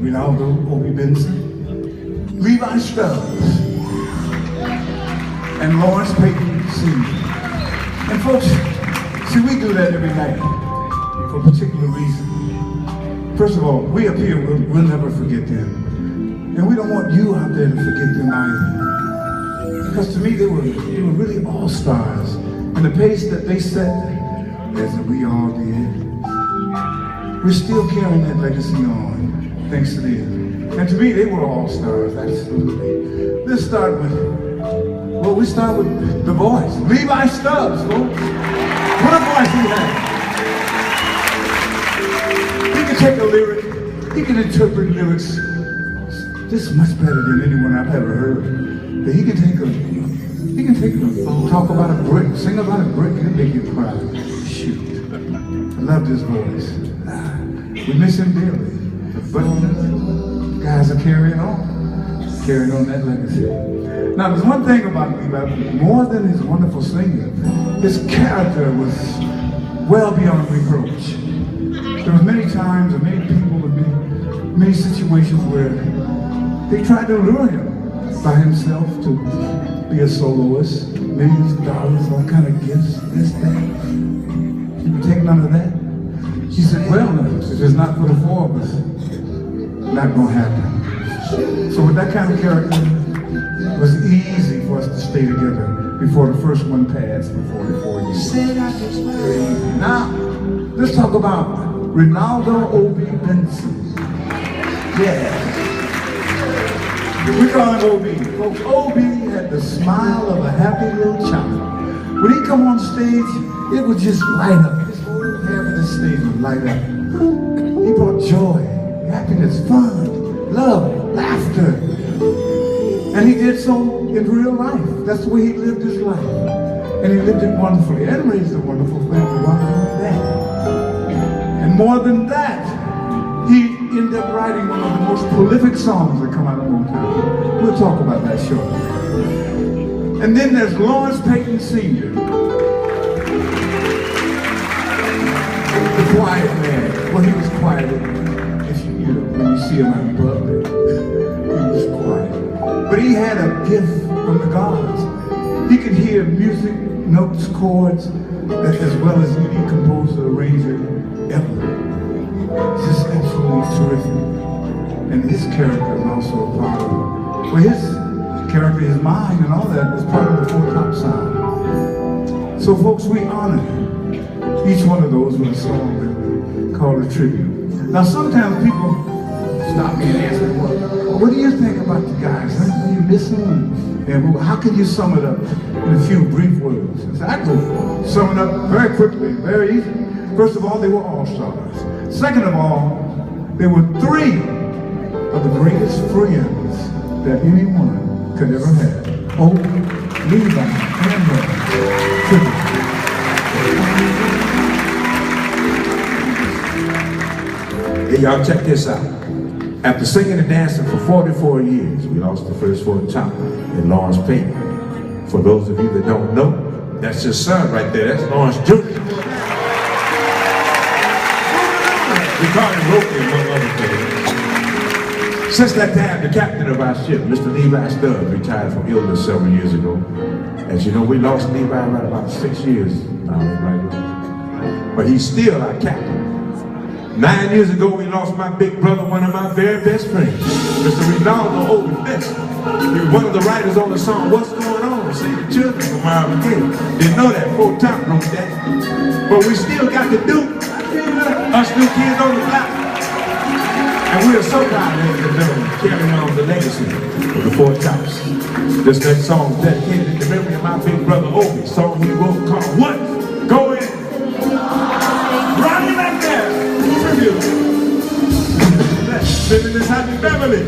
Renaldo Obie Benson, Levi Stubbs, and Lawrence Payton Sr. And folks, see, we do that every night for a particular reason. First of all, we up here, we'll never forget them. And we don't want you out there to forget them either. Because to me, they were really all-stars. And the pace that they set, as we all did, we're still carrying that legacy on, thanks to them. And to me, they were all-stars, absolutely. Let's start with, well, we start with the voice. Levi Stubbs, folks. What a voice he had. He can take a lyric, he can interpret lyrics just much better than anyone I've ever heard. But he can take a talk about a brick, sing about a brick, and make you cry. Shoot. I love his voice. We miss him dearly. But the guys are carrying on that legacy. Now, there's one thing about Levi, more than his wonderful singing, his character was well beyond reproach. There were many times and many people in many situations where they tried to lure him by himself to be a soloist, millions of dollars, all kind of gifts, this, that. He would take none of that. He said, well, if it's not for the four of us, not gonna happen. So with that kind of character, it was easy for us to stay together before the first one passed for 44 years. Now, let's talk about Renaldo Obie Benson. Yeah. We call him Obie. Folks, Obie had the smile of a happy little child. When he come on stage, it would just light up. His whole half of the stage would light up. He brought joy, happiness, fun, love, laughter. And he did so in real life. That's the way he lived his life. And he lived it wonderfully and raised a wonderful family while doing that. And more than that, he ended up writing one of the most prolific songs that come out of Motown. We'll talk about that shortly. And then there's Lawrence Payton Sr. The quiet man. Well, he was quiet. If when you see him out in public, he was quiet. But he had a gift from the gods. He could hear music, notes, chords, as well as any composer, arranger ever. Just absolutely terrific. And his character is also a part of it. Well, his character, his mind, and all that is part of the Four Top sound. So, folks, we honor each one of those with a song that we call a tribute. Now, sometimes people stop me and ask me, well, what do you think about the guys? How do you miss them? And how can you sum it up in a few brief words? I can sum it up very quickly, very easy. First of all, they were all-stars. Second of all, they were three of the greatest friends that anyone could ever have. Obie, Levi, and Lawrence. Hey, y'all, check this out. After singing and dancing for 44 years, we lost the first Four Top in Lawrence Payton. For those of you that don't know, that's his son right there. That's Lawrence Jr. We call him Roky, among other things. Since that time, the captain of our ship, Mr. Levi Stubbs, retired from illness several years ago. As you know, we lost Levi right about 6 years now, right? But he's still our captain. 9 years ago, we lost my big brother, one of my very best friends, Mr. Renaldo Obie Benson. He was one of the writers on the song, What's Going On? Save the Children from Marvin Gaye. Didn't know that, Four Top wrote that. But we still got to do us new kids on the block. And we are so proud, ladies and gentlemen, carrying on the legacy of the Four Tops. This next song is dedicated in the memory of my big brother Obie, song he wrote called What's Going On? Ronnie back there. Living this happy family.